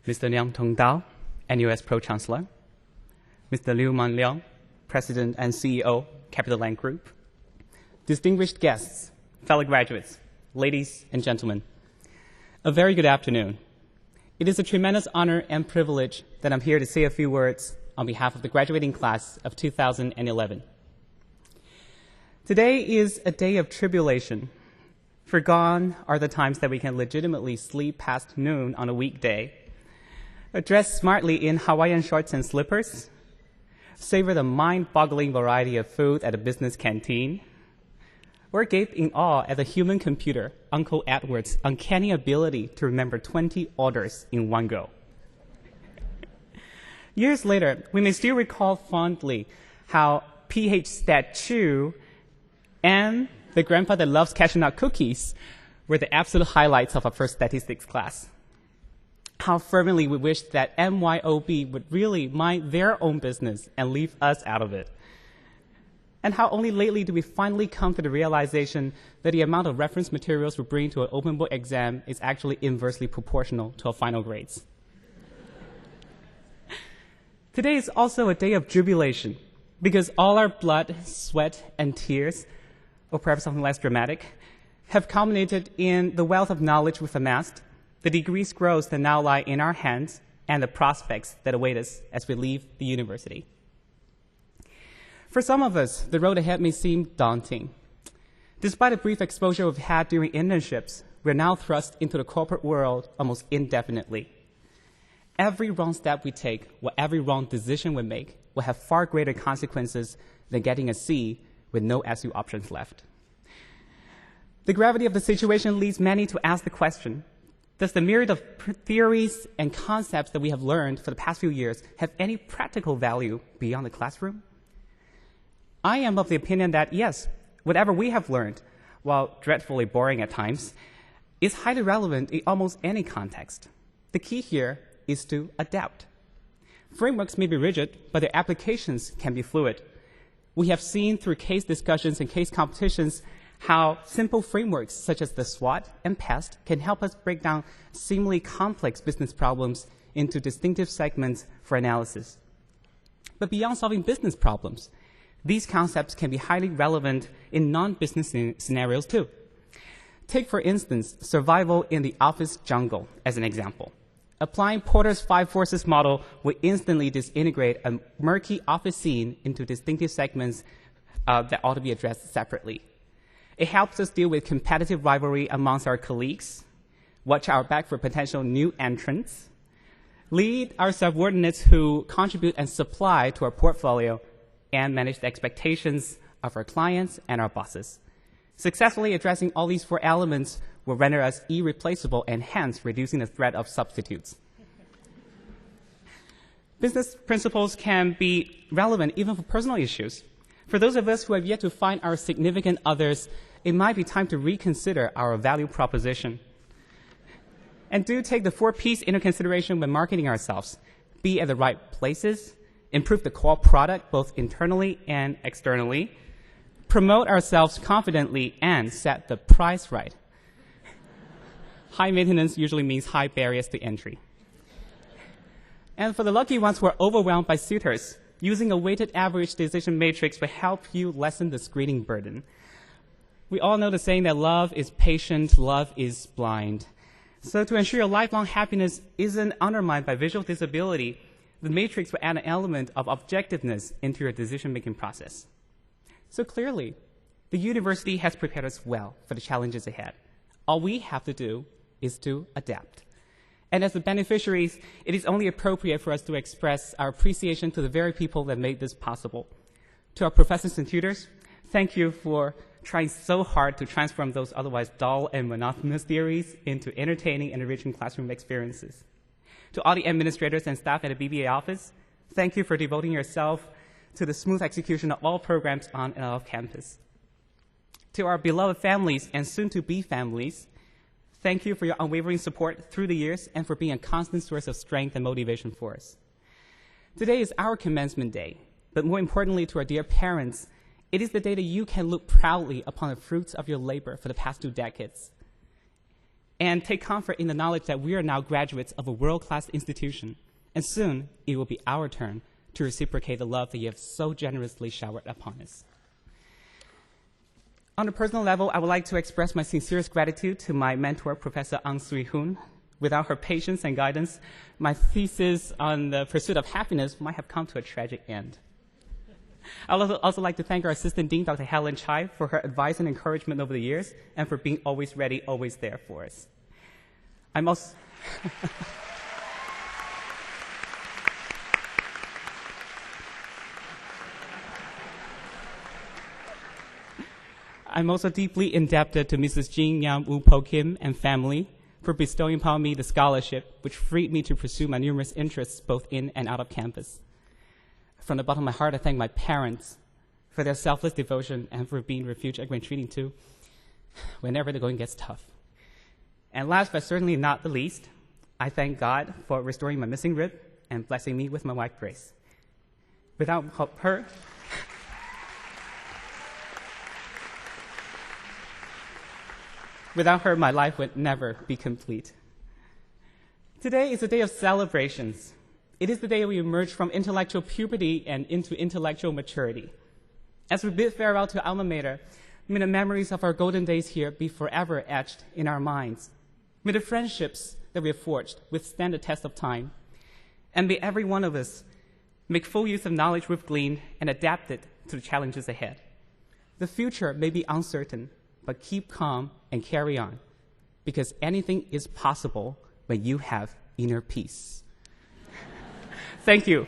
Mr. Liang Tongdao, NUS Pro-Chancellor, Mr. Liu Manliang, President and CEO, CapitaLand Group, distinguished guests, fellow graduates, ladies and gentlemen, a very good afternoon. It is a tremendous honor and privilege that I'm here to say a few words on behalf of the graduating class of 2011. Today is a day of tribulation, for gone are the times that we can legitimately sleep past noon on a weekday, dress smartly in Hawaiian shorts and slippers, savor the mind-boggling variety of food at a business canteen, or gape in awe at the human computer, Uncle Edward's uncanny ability to remember 20 orders in one go. Years later, we may still recall fondly how pH Stat 2 and the grandpa that loves cashew nut cookies were the absolute highlights of our first statistics class. How fervently we wish that MYOB would really mind their own business and leave us out of it. And how only lately do we finally come to the realization that the amount of reference materials we bring to an open book exam is actually inversely proportional to our final grades. Today is also a day of jubilation because all our blood, sweat, and tears, or perhaps something less dramatic, have culminated in the wealth of knowledge we've amassed, the degrees gross that now lie in our hands, and the prospects that await us as we leave the university. For some of us, the road ahead may seem daunting. Despite a brief exposure we've had during internships, we're now thrust into the corporate world almost indefinitely. Every wrong step we take, or every wrong decision we make, will have far greater consequences than getting a C with no SU options left. The gravity of the situation leads many to ask the question, does the myriad of theories and concepts that we have learned for the past few years have any practical value beyond the classroom? I am of the opinion that yes, whatever we have learned, while dreadfully boring at times, is highly relevant in almost any context. The key here is to adapt. Frameworks may be rigid, but their applications can be fluid. We have seen through case discussions and case competitions how simple frameworks such as the SWOT and PEST can help us break down seemingly complex business problems into distinctive segments for analysis. But beyond solving business problems, these concepts can be highly relevant in non-business scenarios too. Take, for instance, survival in the office jungle as an example. Applying Porter's 5 forces model will instantly disintegrate a murky office scene into distinctive segments that ought to be addressed separately. It helps us deal with competitive rivalry amongst our colleagues, watch our back for potential new entrants, lead our subordinates who contribute and supply to our portfolio, and manage the expectations of our clients and our bosses. Successfully addressing all these 4 elements will render us irreplaceable and hence reducing the threat of substitutes. Business principles can be relevant even for personal issues. For those of us who have yet to find our significant others, it might be time to reconsider our value proposition. And do take the 4 P's into consideration when marketing ourselves. Be at the right places, improve the core product both internally and externally, promote ourselves confidently, and set the price right. High maintenance usually means high barriers to entry. And for the lucky ones who are overwhelmed by suitors, using a weighted average decision matrix will help you lessen the screening burden. We all know the saying that love is patient, love is blind. So to ensure your lifelong happiness isn't undermined by visual disability, the matrix will add an element of objectiveness into your decision-making process. So clearly, the university has prepared us well for the challenges ahead. All we have to do is to adapt. And as the beneficiaries, it is only appropriate for us to express our appreciation to the very people that made this possible. To our professors and tutors, thank you for trying so hard to transform those otherwise dull and monotonous theories into entertaining and enriching classroom experiences. To all the administrators and staff at the BBA office, thank you for devoting yourself to the smooth execution of all programs on and off campus. To our beloved families and soon-to-be families, thank you for your unwavering support through the years and for being a constant source of strength and motivation for us. Today is our commencement day, but more importantly to our dear parents, it is the day that you can look proudly upon the fruits of your labor for the past 2 decades. and take comfort in the knowledge that we are now graduates of a world-class institution, and soon it will be our turn to reciprocate the love that you have so generously showered upon us. On a personal level, I would like to express my sincerest gratitude to my mentor, Professor Ang Sui Hoon. Without her patience and guidance, my thesis on the pursuit of happiness might have come to a tragic end. I would also like to thank our Assistant Dean, Dr. Helen Chai, for her advice and encouragement over the years, and for being always ready, always there for us. I'm also... I'm also deeply indebted to Mrs. Jin Yam Woo Po Kim and family for bestowing upon me the scholarship, which freed me to pursue my numerous interests both in and out of campus. From the bottom of my heart, I thank my parents for their selfless devotion and for being refuge I can retreating to whenever the going gets tough. And last but certainly not the least, I thank God for restoring my missing rib and blessing me with my wife, Grace. Without her, my life would never be complete. Today is a day of celebrations. It is the day we emerge from intellectual puberty and into intellectual maturity. As we bid farewell to Alma Mater, may the memories of our golden days here be forever etched in our minds. May the friendships that we have forged withstand the test of time. And may every one of us make full use of knowledge we've gleaned and adapt it to the challenges ahead. The future may be uncertain, but keep calm and carry on, because anything is possible when you have inner peace. Thank you.